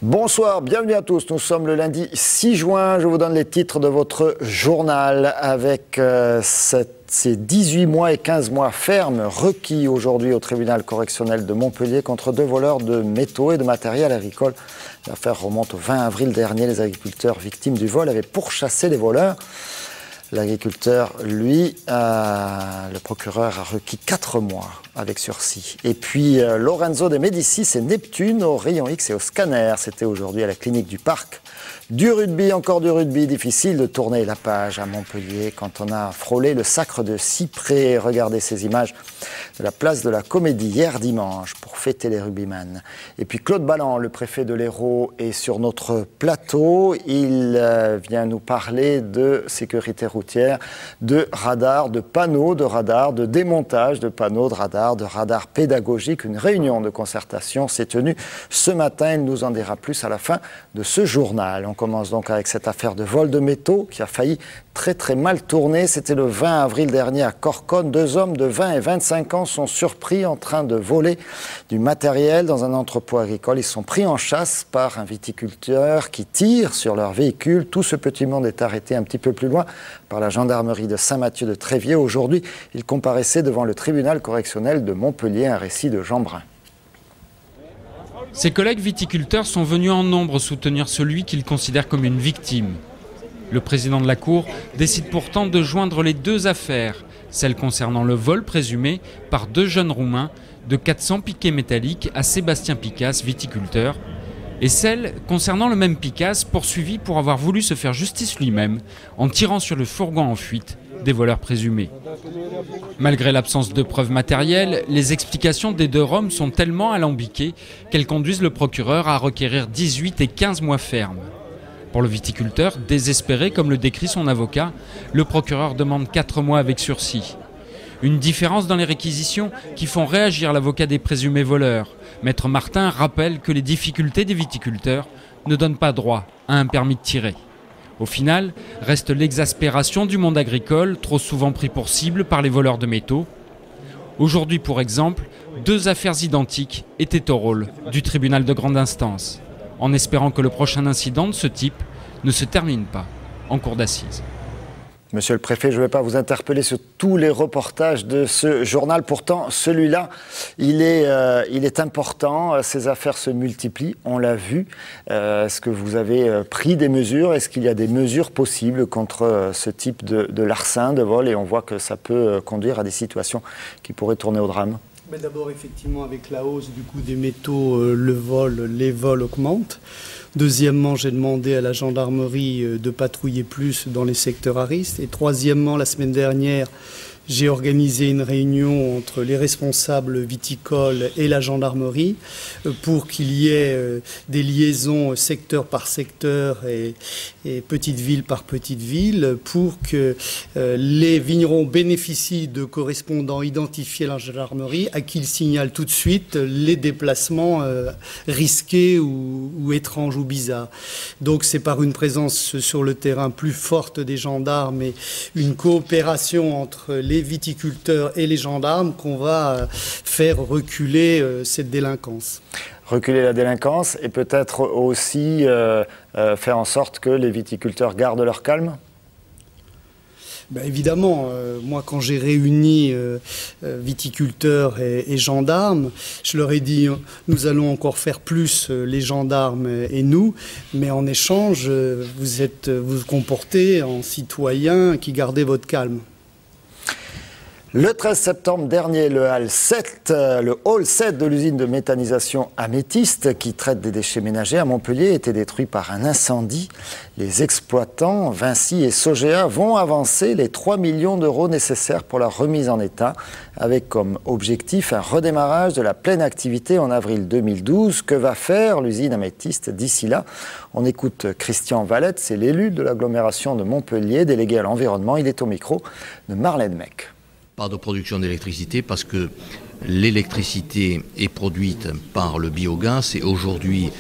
Bonsoir, bienvenue à tous. Nous sommes le lundi 6 juin. Je vous donne les titres de votre journal avec ces 18 mois et 15 mois fermes requis aujourd'hui au tribunal correctionnel de Montpellier contre deux voleurs de métaux et de matériel agricole. L'affaire remonte au 20 avril dernier. Les agriculteurs victimes du vol avaient pourchassé les voleurs. L'agriculteur, lui, le procureur a requis 4 mois avec sursis. Et puis Lorenzo de Médicis et Neptune au rayon X et au scanner. C'était aujourd'hui à la clinique du Parc. Du rugby, encore du rugby. Difficile de tourner la page à Montpellier quand on a frôlé le sacre de Cyprès. Regardez ces images de la place de la Comédie hier dimanche pour fêter les rugbyman. Et puis Claude Balland, le préfet de l'Hérault, est sur notre plateau. Il vient nous parler de sécurité routière, de radars, de panneaux de radars, de démontage de panneaux de radars pédagogiques. Une réunion de concertation s'est tenue ce matin. Il nous en dira plus à la fin de ce journal. On commence donc avec cette affaire de vol de métaux qui a failli très mal tourner. C'était le 20 avril dernier à Corconne. 2 hommes de 20 et 25 ans sont surpris en train de voler du matériel dans un entrepôt agricole. Ils sont pris en chasse par un viticulteur qui tire sur leur véhicule. Tout ce petit monde est arrêté un petit peu plus loin par la gendarmerie de Saint-Mathieu de Tréviers. Aujourd'hui, il comparaissait devant le tribunal correctionnel de Montpellier. Un récit de Jean Brun. Ses collègues viticulteurs sont venus en nombre soutenir celui qu'ils considèrent comme une victime. Le président de la Cour décide pourtant de joindre les deux affaires, celle concernant le vol présumé par 2 jeunes Roumains de 400 piquets métalliques à Sébastien Picasse, viticulteur, et celle concernant le même Picasse poursuivi pour avoir voulu se faire justice lui-même en tirant sur le fourgon en fuite des voleurs présumés. Malgré l'absence de preuves matérielles, les explications des 2 Roms sont tellement alambiquées qu'elles conduisent le procureur à requérir 18 et 15 mois fermes. Pour le viticulteur, désespéré comme le décrit son avocat, le procureur demande 4 mois avec sursis. Une différence dans les réquisitions qui font réagir l'avocat des présumés voleurs. Maître Martin rappelle que les difficultés des viticulteurs ne donnent pas droit à un permis de tirer. Au final, reste l'exaspération du monde agricole, trop souvent pris pour cible par les voleurs de métaux. Aujourd'hui, pour exemple, 2 affaires identiques étaient au rôle du tribunal de grande instance, en espérant que le prochain incident de ce type ne se termine pas en cour d'assises. Monsieur le préfet, je ne vais pas vous interpeller sur tous les reportages de ce journal. Pourtant, celui-là, il est important. Ces affaires se multiplient, on l'a vu. Est-ce que vous avez pris des mesures? Est-ce qu'il y a des mesures possibles contre ce type de larcin, de vol? Et on voit que ça peut conduire à des situations qui pourraient tourner au drame. D'abord, effectivement, avec la hausse du coût des métaux, les vols augmentent. Deuxièmement, j'ai demandé à la gendarmerie de patrouiller plus dans les secteurs à risque. Et troisièmement, la semaine dernière, j'ai organisé une réunion entre les responsables viticoles et la gendarmerie pour qu'il y ait des liaisons secteur par secteur et petite ville par petite ville pour que les vignerons bénéficient de correspondants identifiés à la gendarmerie à qui ils signalent tout de suite les déplacements risqués ou étranges ou bizarres. Donc c'est par une présence sur le terrain plus forte des gendarmes et une coopération entre les viticulteurs et les gendarmes qu'on va faire reculer cette délinquance. Reculer la délinquance et peut-être aussi faire en sorte que les viticulteurs gardent leur calme? Évidemment, moi quand j'ai réuni viticulteurs et gendarmes, je leur ai dit nous allons encore faire plus les gendarmes et nous, mais en échange vous comportez en citoyen qui gardez votre calme. Le 13 septembre dernier, le hall 7 de l'usine de méthanisation Améthyste, qui traite des déchets ménagers à Montpellier, était détruit par un incendie. Les exploitants, Vinci et Sogea, vont avancer les 3 millions d'euros nécessaires pour la remise en état, avec comme objectif un redémarrage de la pleine activité en avril 2012. Que va faire l'usine Améthyste d'ici là? On écoute Christian Valette, c'est l'élu de l'agglomération de Montpellier, délégué à l'environnement. Il est au micro de Marlène Mec. Pas de production d'électricité parce que l'électricité est produite par le biogaz et aujourd'hui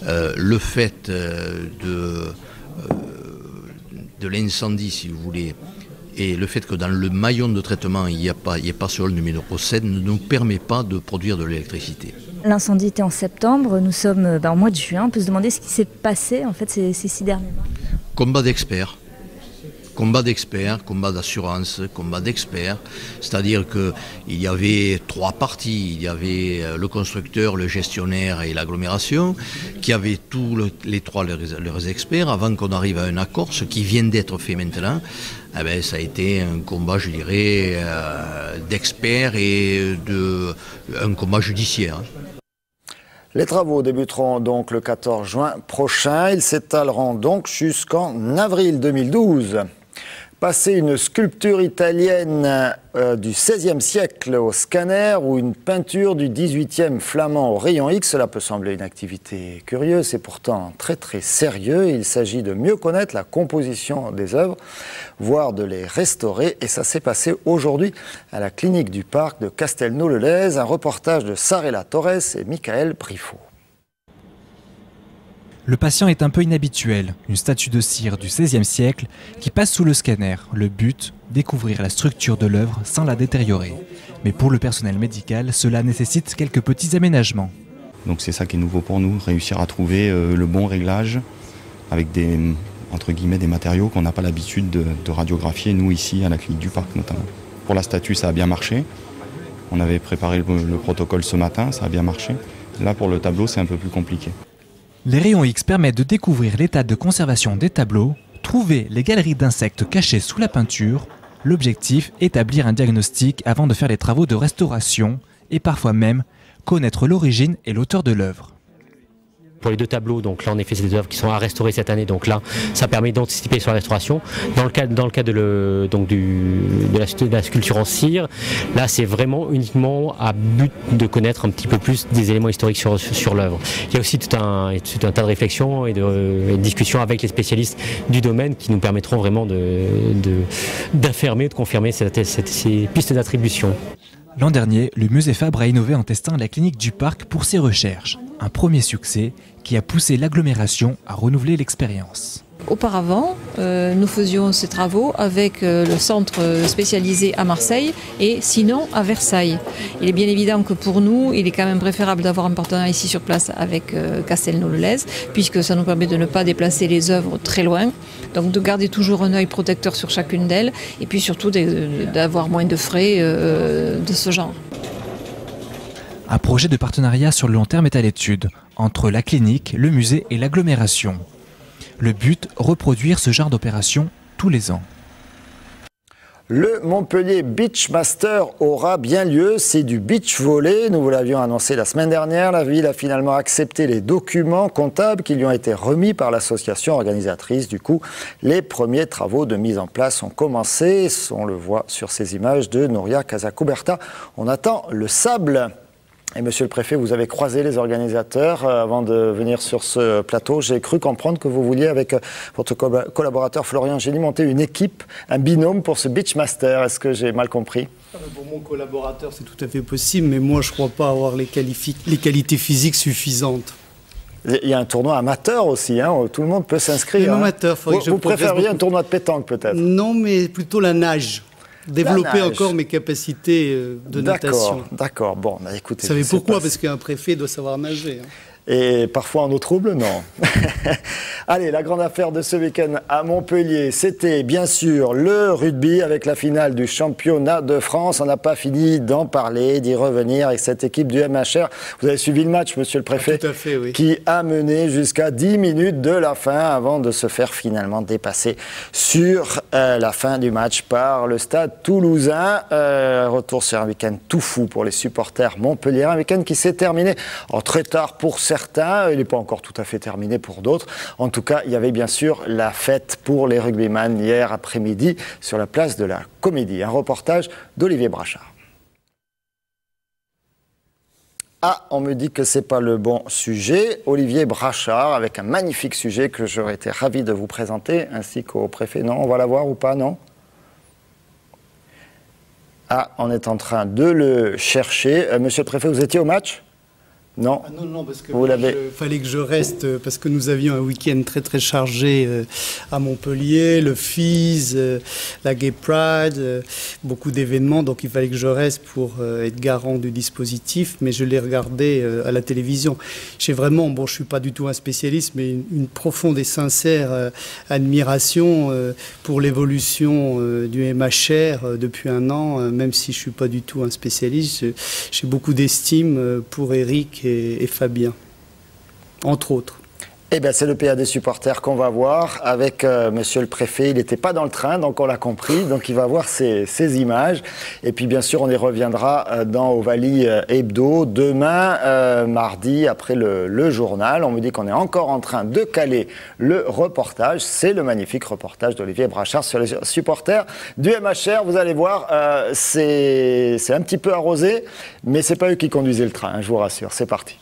le fait de l'incendie, si vous voulez, et le fait que dans le maillon de traitement il n'y a pas ce hall numéro 7 ne nous permet pas de produire de l'électricité. L'incendie était en septembre, nous sommes en mois de juin. On peut se demander ce qui s'est passé en fait ces 6 derniers mois. Combat d'experts. Combat d'experts, combat d'assurance, combat d'experts, c'est-à-dire qu'il y avait 3 parties, il y avait le constructeur, le gestionnaire et l'agglomération, qui avaient tous les 3 leurs experts avant qu'on arrive à un accord, ce qui vient d'être fait maintenant. Eh bien, ça a été un combat, je dirais, d'experts et un combat judiciaire. Les travaux débuteront donc le 14 juin prochain. Ils s'étaleront donc jusqu'en avril 2012. Passer une sculpture italienne du XVIe siècle au scanner ou une peinture du XVIIIe flamand au rayon X, cela peut sembler une activité curieuse, c'est pourtant très très sérieux. Il s'agit de mieux connaître la composition des œuvres, voire de les restaurer. Et ça s'est passé aujourd'hui à la clinique du parc de Castelnau-le-Lez. Un reportage de Sarela Torres et Michael Briffaut. Le patient est un peu inhabituel, une statue de cire du XVIe siècle qui passe sous le scanner. Le but, découvrir la structure de l'œuvre sans la détériorer. Mais pour le personnel médical, cela nécessite quelques petits aménagements. Donc c'est ça qui est nouveau pour nous, réussir à trouver le bon réglage avec entre guillemets, des matériaux qu'on n'a pas l'habitude de radiographier, nous ici à la clinique du parc notamment. Pour la statue, ça a bien marché. On avait préparé le protocole ce matin, ça a bien marché. Là, pour le tableau, c'est un peu plus compliqué. Les rayons X permettent de découvrir l'état de conservation des tableaux, trouver les galeries d'insectes cachées sous la peinture. L'objectif, établir un diagnostic avant de faire les travaux de restauration et parfois même connaître l'origine et l'auteur de l'œuvre. Pour les 2 tableaux, donc là en effet c'est des œuvres qui sont à restaurer cette année, donc là ça permet d'anticiper sur la restauration. Dans le cas de la sculpture en cire, là c'est vraiment uniquement à but de connaître un petit peu plus des éléments historiques sur l'œuvre. Il y a aussi tout un tas de réflexions et de discussions avec les spécialistes du domaine qui nous permettront vraiment d'affirmer, de confirmer ces pistes d'attribution. L'an dernier, le musée Fabre a innové en testant la clinique du parc pour ses recherches. Un premier succès qui a poussé l'agglomération à renouveler l'expérience. Auparavant, nous faisions ces travaux avec le centre spécialisé à Marseille et sinon à Versailles. Il est bien évident que pour nous, il est quand même préférable d'avoir un partenaire ici sur place avec Castelnau-le-Lez, puisque ça nous permet de ne pas déplacer les œuvres très loin, donc de garder toujours un œil protecteur sur chacune d'elles, et puis surtout d'avoir moins de frais de ce genre. Un projet de partenariat sur le long terme est à l'étude, entre la clinique, le musée et l'agglomération. Le but, reproduire ce genre d'opération tous les ans. Le Montpellier Beach Master aura bien lieu, c'est du beach volley. Nous vous l'avions annoncé la semaine dernière. La ville a finalement accepté les documents comptables qui lui ont été remis par l'association organisatrice. Du coup, les premiers travaux de mise en place ont commencé. On le voit sur ces images de Nouria Casacuberta. On attend le sable. Et monsieur le préfet, vous avez croisé les organisateurs avant de venir sur ce plateau. J'ai cru comprendre que vous vouliez, avec votre collaborateur Florian Gély, monter une équipe, un binôme pour ce Beachmaster. Est-ce que j'ai mal compris ? Pour mon collaborateur, c'est tout à fait possible, mais moi, je ne crois pas avoir les qualités physiques suffisantes. Il y a un tournoi amateur aussi, hein, où tout le monde peut s'inscrire. Amateur, vous préfériez un tournoi de pétanque peut-être ? Non, mais plutôt la nage. Développer encore mes capacités de natation. D'accord. Bon, bah, écoutez. Vous savez pourquoi ? Parce qu'un préfet doit savoir nager. Hein. Et parfois en eau trouble, non. Allez, la grande affaire de ce week-end à Montpellier, c'était bien sûr le rugby avec la finale du championnat de France. On n'a pas fini d'en parler, d'y revenir avec cette équipe du MHR. Vous avez suivi le match, monsieur le préfet, tout à fait, oui. Qui a mené jusqu'à 10 minutes de la fin avant de se faire finalement dépasser sur la fin du match par le Stade Toulousain. Retour sur un week-end tout fou pour les supporters montpelliérains. Un week-end qui s'est terminé très tard pour certains. Il n'est pas encore tout à fait terminé pour d'autres. En tout cas, il y avait bien sûr la fête pour les rugbyman hier après-midi sur la place de la Comédie. Un reportage d'Olivier Brachard. Ah, on me dit que ce n'est pas le bon sujet. Olivier Brachard, avec un magnifique sujet que j'aurais été ravi de vous présenter, ainsi qu'au préfet. Non, on va la voir ou pas, non ? Ah, on est en train de le chercher. Monsieur le préfet, vous étiez au match ? Non, non, parce que fallait que je reste, parce que nous avions un week-end très très chargé à Montpellier, le FIS, la Gay Pride, beaucoup d'événements, donc il fallait que je reste pour être garant du dispositif, mais je l'ai regardé à la télévision. J'ai vraiment, bon, je suis pas du tout un spécialiste, mais une profonde et sincère admiration pour l'évolution du MHR depuis un an, même si je suis pas du tout un spécialiste. J'ai beaucoup d'estime pour Eric et Fabien, entre autres. Eh bien, c'est le PA des supporters qu'on va voir avec monsieur le préfet. Il n'était pas dans le train, donc on l'a compris. Donc il va voir ces images. Et puis bien sûr, on y reviendra dans Ovalie Hebdo demain, mardi, après le journal. On me dit qu'on est encore en train de caler le reportage. C'est le magnifique reportage d'Olivier Brachard sur les supporters du MHR. Vous allez voir, c'est un petit peu arrosé, mais c'est pas eux qui conduisaient le train, hein, je vous rassure. C'est parti.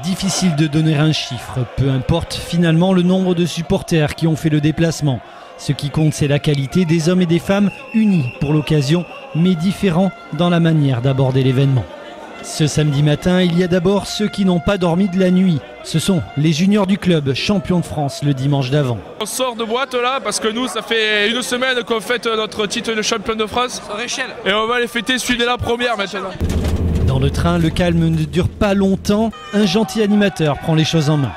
Difficile de donner un chiffre, peu importe finalement le nombre de supporters qui ont fait le déplacement. Ce qui compte, c'est la qualité des hommes et des femmes unis pour l'occasion, mais différents dans la manière d'aborder l'événement. Ce samedi matin, il y a d'abord ceux qui n'ont pas dormi de la nuit. Ce sont les juniors du club, champions de France le dimanche d'avant. On sort de boîte là parce que nous, ça fait une semaine qu'on fête notre titre de champion de France. Et on va les fêter celui de la première maintenant. Dans le train, le calme ne dure pas longtemps. Un gentil animateur prend les choses en main.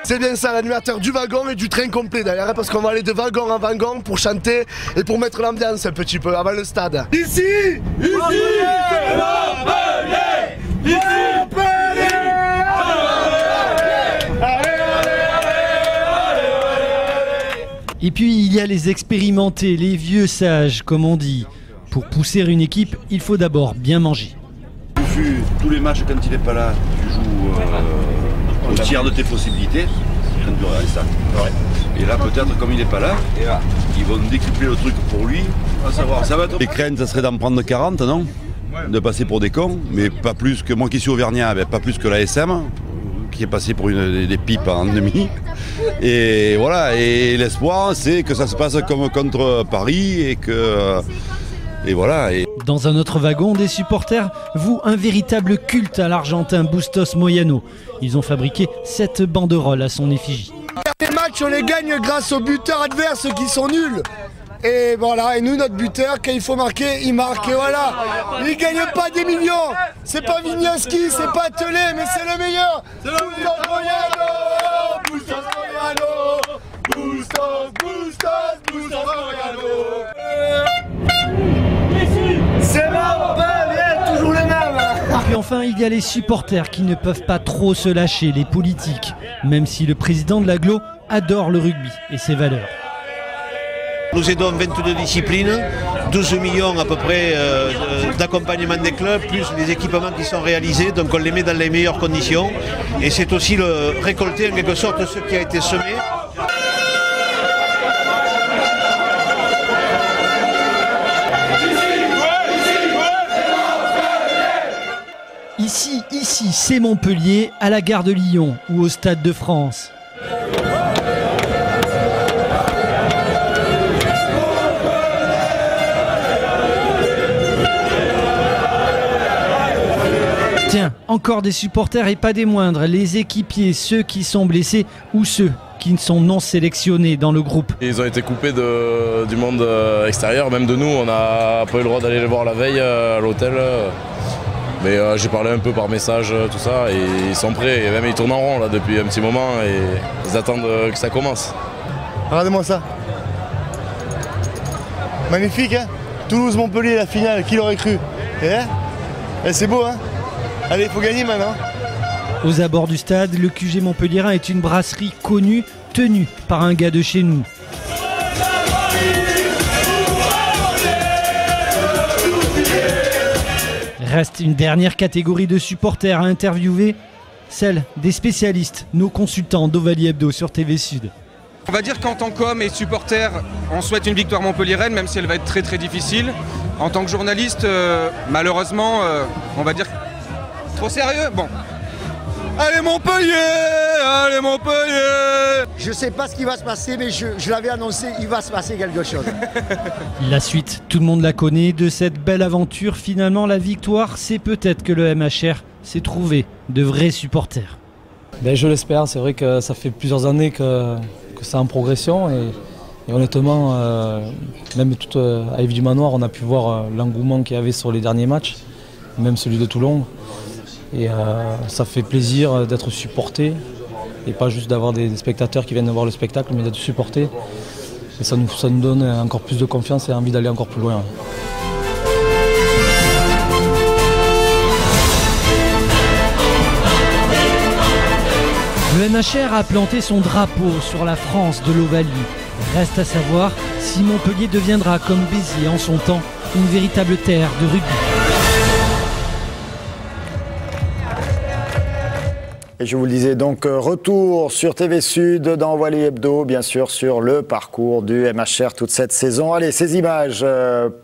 C'est bien ça, l'animateur du wagon et du train complet d'ailleurs, parce qu'on va aller de wagon en wagon pour chanter et pour mettre l'ambiance un petit peu avant le stade. Ici, c'est Montpellier, ici, Montpellier. Et puis il y a les expérimentés, les vieux sages comme on dit. Pour pousser une équipe, il faut d'abord bien manger. Tous les matchs, quand il n'est pas là, tu joues au tiers de tes possibilités. Quand tu regardes ça. Et là, peut-être, comme il n'est pas là, ils vont décupler le truc pour lui. À savoir, ça va être... Les craintes, ça serait d'en prendre 40, non? De passer pour des cons, mais pas plus que moi qui suis auvergnat, pas plus que la SM, qui est passé pour des pipes en demi. Et voilà, et l'espoir, c'est que ça se passe comme contre Paris et que... Et voilà. Dans un autre wagon, des supporters vouent un véritable culte à l'Argentin Bustos Moyano. Ils ont fabriqué 7 banderoles à son effigie. Les matchs, on les gagne grâce aux buteurs adverses qui sont nuls. Et voilà, et nous, notre buteur, quand il faut marquer, il marque. Et voilà. Il ne gagne pas des millions. C'est pas Vignoski, c'est pas Telé, mais c'est le meilleur. C'est le Bustos Moyano. Bustos Moyano. Bustos Moyano. C'est Montpellier, toujours les mêmes. Puis enfin, il y a les supporters qui ne peuvent pas trop se lâcher, les politiques, même si le président de l'agglo adore le rugby et ses valeurs. Nous aidons 22 disciplines, 12 millions à peu près d'accompagnement des clubs, plus les équipements qui sont réalisés, donc on les met dans les meilleures conditions. Et c'est aussi récolter en quelque sorte ce qui a été semé. Ici, c'est Montpellier, à la gare de Lyon ou au Stade de France. Tiens, encore des supporters et pas des moindres, les équipiers, ceux qui sont blessés ou ceux qui sont non sélectionnés dans le groupe. Ils ont été coupés du monde extérieur, même de nous, on n'a pas eu le droit d'aller les voir la veille à l'hôtel. Mais j'ai parlé un peu par message, tout ça, et ils sont prêts, et même ils tournent en rond là depuis un petit moment, et ils attendent que ça commence. Regardez-moi ça. Magnifique, hein? Toulouse-Montpellier, la finale, qui l'aurait cru? C'est beau, hein? Allez, il faut gagner maintenant. Aux abords du stade, le QG montpelliérain est une brasserie connue, tenue par un gars de chez nous. Reste une dernière catégorie de supporters à interviewer, celle des spécialistes, nos consultants d'Ovalie Hebdo sur TV Sud. On va dire qu'en tant qu'homme et supporter, on souhaite une victoire montpelliéraine, même si elle va être très très difficile. En tant que journaliste, malheureusement, on va dire trop sérieux. Bon. Allez Montpellier! Allez Montpellier! Je sais pas ce qui va se passer, mais je l'avais annoncé, il va se passer quelque chose. La suite, tout le monde la connaît, de cette belle aventure. Finalement, la victoire, c'est peut-être que le MHR c'est trouver de vrais supporters. Je l'espère, c'est vrai que ça fait plusieurs années que c'est en progression et honnêtement, même à Yves du Manoir, on a pu voir l'engouement qu'il y avait sur les derniers matchs, même celui de Toulon. Et ça fait plaisir d'être supporté et pas juste d'avoir des spectateurs qui viennent voir le spectacle, mais d'être supporté. Et ça nous donne encore plus de confiance et envie d'aller encore plus loin. Le MHR a planté son drapeau sur la France de l'Ovalie. Reste à savoir si Montpellier deviendra, comme Béziers en son temps, une véritable terre de rugby. Et je vous le disais donc, retour sur TV Sud dans Wally Hebdo, bien sûr sur le parcours du MHR toute cette saison. Allez, ces images,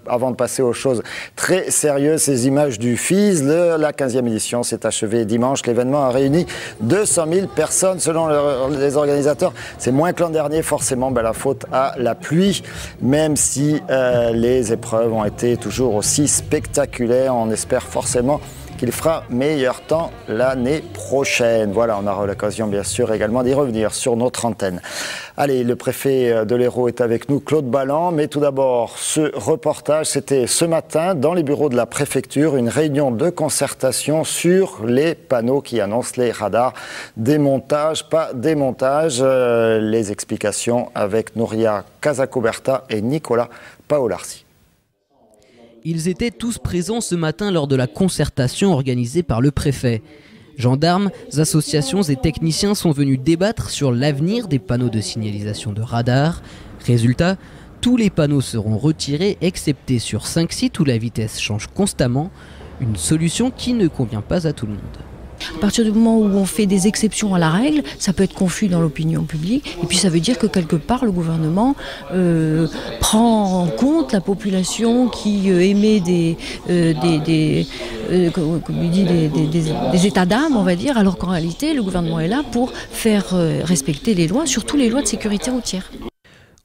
avant de passer aux choses très sérieuses, ces images du FIS, la 15e édition s'est achevée dimanche. L'événement a réuni 200 000 personnes selon les organisateurs. C'est moins que l'an dernier, forcément, la faute à la pluie, même si les épreuves ont été toujours aussi spectaculaires. On espère forcément qu'il fera meilleur temps l'année prochaine. Voilà, on aura l'occasion bien sûr également d'y revenir sur notre antenne. Allez, le préfet de l'Hérault est avec nous, Claude Balland, mais tout d'abord, ce reportage, c'était ce matin dans les bureaux de la préfecture, une réunion de concertation sur les panneaux qui annoncent les radars. Démontage, pas démontage. Les explications avec Nouria Casacoberta et Nicolas Paolarsi. Ils étaient tous présents ce matin lors de la concertation organisée par le préfet. Gendarmes, associations et techniciens sont venus débattre sur l'avenir des panneaux de signalisation de radar. Résultat, tous les panneaux seront retirés, excepté sur 5 sites où la vitesse change constamment, une solution qui ne convient pas à tout le monde. À partir du moment où on fait des exceptions à la règle, ça peut être confus dans l'opinion publique. Et puis ça veut dire que quelque part, le gouvernement prend en compte la population qui émet des états d'âme, on va dire, alors qu'en réalité, le gouvernement est là pour faire respecter les lois, surtout les lois de sécurité routière.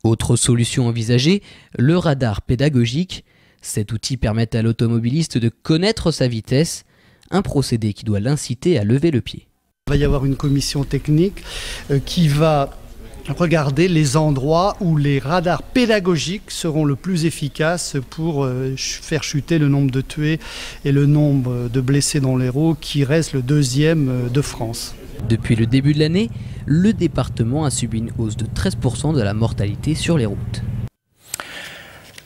Autre solution envisagée, le radar pédagogique. Cet outil permet à l'automobiliste de connaître sa vitesse, un procédé qui doit l'inciter à lever le pied. Il va y avoir une commission technique qui va regarder les endroits où les radars pédagogiques seront le plus efficaces pour faire chuter le nombre de tués et le nombre de blessés dans l'Hérault, qui reste le 2e de France. Depuis le début de l'année, le département a subi une hausse de 13% de la mortalité sur les routes.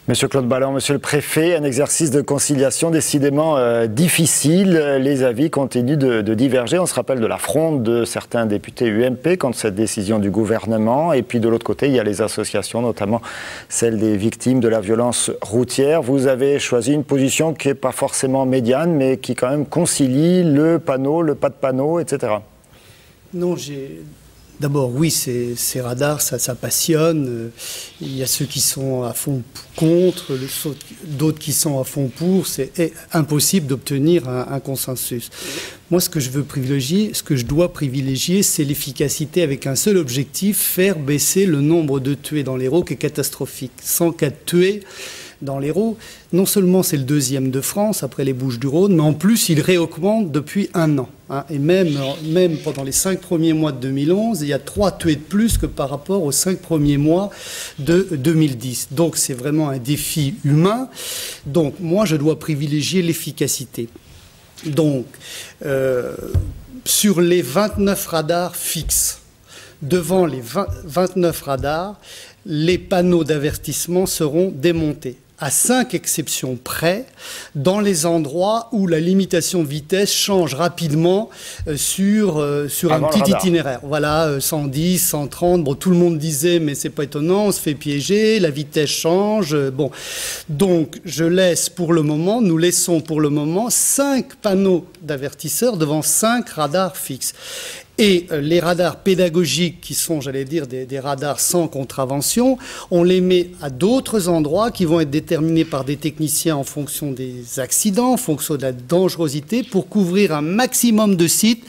Monsieur Claude Balland, monsieur le préfet, un exercice de conciliation décidément difficile. Les avis continuent de diverger. On se rappelle de la fronde de certains députés UMP contre cette décision du gouvernement. Et puis de l'autre côté, il y a les associations, notamment celle des victimes de la violence routière. Vous avez choisi une position qui n'est pas forcément médiane, mais qui quand même concilie le panneau, le pas de panneau, etc. Non, d'abord, oui, ces radars, ça passionne. Il y a ceux qui sont à fond contre, d'autres qui sont à fond pour. C'est impossible d'obtenir un consensus. Moi, ce que je dois privilégier, c'est l'efficacité avec un seul objectif, faire baisser le nombre de tués dans l'Hérault, qui est catastrophique. 104 tués dans l'Hérault. Non seulement c'est le 2e de France, après les Bouches-du-Rhône, mais en plus, il réaugmente depuis 1 an. Et même pendant les 5 premiers mois de 2011, il y a 3 tués de plus que par rapport aux 5 premiers mois de 2010. Donc c'est vraiment un défi humain. Donc moi, je dois privilégier l'efficacité. Donc, sur les 29 radars fixes, devant les 29 radars, les panneaux d'avertissement seront démontés, à 5 exceptions près, dans les endroits où la limitation de vitesse change rapidement sur un petit itinéraire. Voilà, 110, 130, bon, tout le monde disait, mais c'est pas étonnant, on se fait piéger, la vitesse change, bon. Donc, nous laissons pour le moment 5 panneaux d'avertisseurs devant 5 radars fixes. Et les radars pédagogiques, qui sont, j'allais dire, des radars sans contravention, on les met à d'autres endroits qui vont être déterminés par des techniciens en fonction des accidents, en fonction de la dangerosité, pour couvrir un maximum de sites,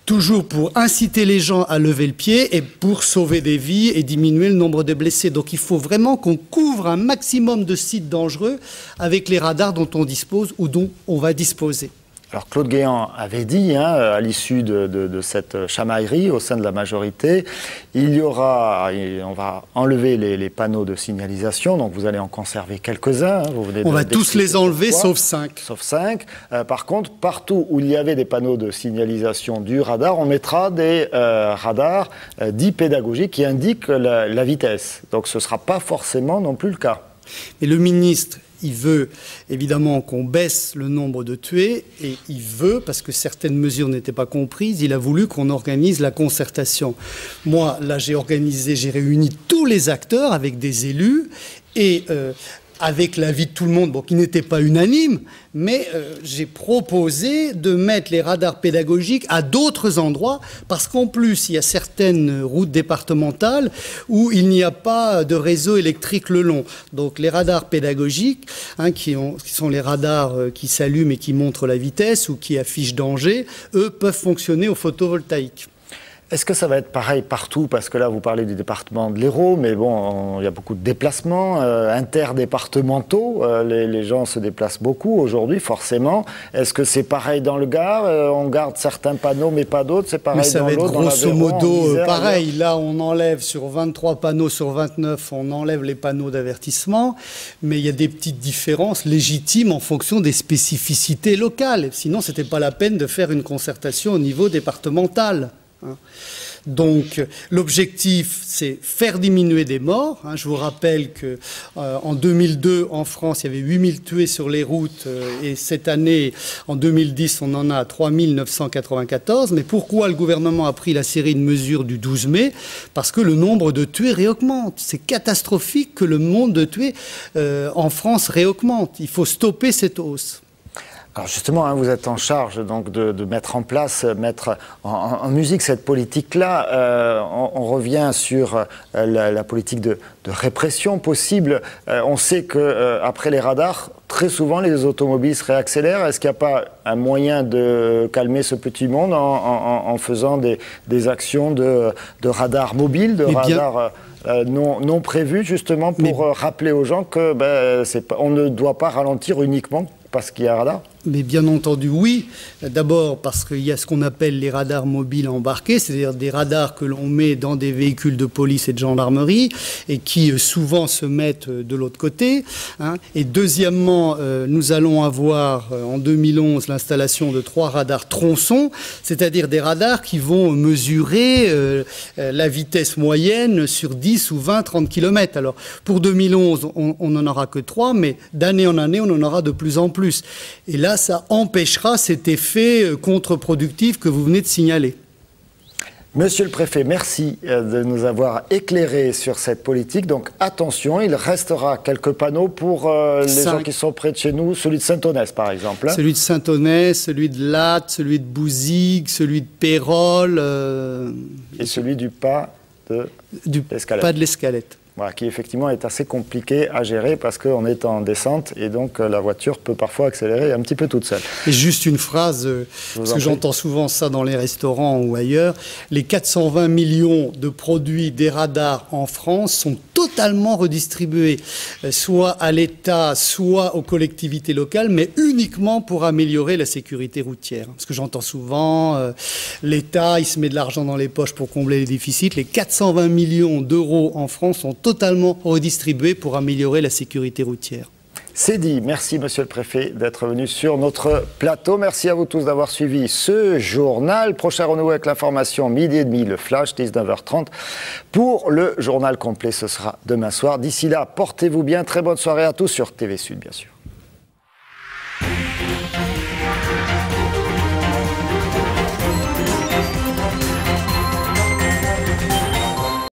toujours pour inciter les gens à lever le pied et pour sauver des vies et diminuer le nombre de blessés. Donc il faut vraiment qu'on couvre un maximum de sites dangereux avec les radars dont on dispose ou dont on va disposer. Alors Claude Guéant avait dit, à l'issue de cette chamaillerie au sein de la majorité, on va enlever les panneaux de signalisation, donc vous allez en conserver quelques-uns. On va tous les enlever, sauf 5. Sauf 5. Par contre, partout où il y avait des panneaux de signalisation du radar, on mettra des radars dits pédagogiques qui indiquent la vitesse. Donc ce ne sera pas forcément non plus le cas. Mais le ministre, il veut évidemment qu'on baisse le nombre de tués et il veut, parce que certaines mesures n'étaient pas comprises, il a voulu qu'on organise la concertation. Moi, là, j'ai réuni tous les acteurs avec des élus et avec l'avis de tout le monde, qui n'était pas unanime, mais j'ai proposé de mettre les radars pédagogiques à d'autres endroits, parce qu'en plus, il y a certaines routes départementales où il n'y a pas de réseau électrique le long. Donc les radars pédagogiques, qui sont les radars qui s'allument et qui montrent la vitesse ou qui affichent danger, eux peuvent fonctionner au photovoltaïque. Est-ce que ça va être pareil partout? Parce que là, vous parlez du département de l'Hérault, mais bon, il y a beaucoup de déplacements interdépartementaux. Les gens se déplacent beaucoup aujourd'hui, forcément. Est-ce que c'est pareil dans le Gard? On garde certains panneaux, mais pas d'autres. C'est pareil dans l'Aude, dans l'Aveyron, grosso modo Isère, pareil. Là, on enlève sur 23 panneaux sur 29, on enlève les panneaux d'avertissement. Mais il y a des petites différences légitimes en fonction des spécificités locales. Sinon, ce n'était pas la peine de faire une concertation au niveau départemental. Donc l'objectif, c'est faire diminuer des morts. Je vous rappelle qu'en 2002, en France, il y avait 8000 tués sur les routes et cette année, en 2010, on en a 3994. Mais pourquoi le gouvernement a pris la série de mesures du 12 mai? Parce que le nombre de tués réaugmente. C'est catastrophique que le nombre de tués en France réaugmente. Il faut stopper cette hausse. Alors justement, vous êtes en charge donc de mettre en place, mettre en musique cette politique-là. On revient sur la politique de répression possible. On sait qu'après les radars, très souvent les automobilistes réaccélèrent. Est-ce qu'il n'y a pas un moyen de calmer ce petit monde en faisant des actions de radars mobiles, de radars non prévus, justement pour rappeler aux gens que on ne doit pas ralentir uniquement parce qu'il y a un radar? Mais bien entendu, oui. D'abord parce qu'il y a ce qu'on appelle les radars mobiles embarqués, c'est-à-dire des radars que l'on met dans des véhicules de police et de gendarmerie et qui souvent se mettent de l'autre côté. Et deuxièmement, nous allons avoir en 2011 l'installation de 3 radars tronçons, c'est-à-dire des radars qui vont mesurer la vitesse moyenne sur 10 ou 20, 30 km. Alors pour 2011, on n'en aura que 3, mais d'année en année, on en aura de plus en plus. Et là, ça empêchera cet effet contre-productif que vous venez de signaler. Monsieur le préfet, merci de nous avoir éclairé sur cette politique. Donc attention, il restera quelques panneaux pour les gens qui sont près de chez nous, celui de Saint-Onès par exemple. Celui de Saint-Onès, celui de Latte, celui de Bouzigues, celui de Pérol. Et celui du pas de l'Escalette. Pas de l'Escalette. Voilà, qui effectivement est assez compliqué à gérer parce qu'on est en descente et donc la voiture peut parfois accélérer un petit peu toute seule. Et juste une phrase, parce que j'entends souvent ça dans les restaurants ou ailleurs, les 420 millions de produits des radars en France sont totalement redistribués, soit à l'État, soit aux collectivités locales, mais uniquement pour améliorer la sécurité routière. Parce que j'entends souvent, l'État, il se met de l'argent dans les poches pour combler les déficits. Les 420 millions d'euros en France sont totalement redistribués pour améliorer la sécurité routière. C'est dit. Merci, monsieur le préfet, d'être venu sur notre plateau. Merci à vous tous d'avoir suivi ce journal. Prochain renouveau avec l'information, 12h30, le flash, 19h30. Pour le journal complet, ce sera demain soir. D'ici là, portez-vous bien. Très bonne soirée à tous sur TV Sud, bien sûr.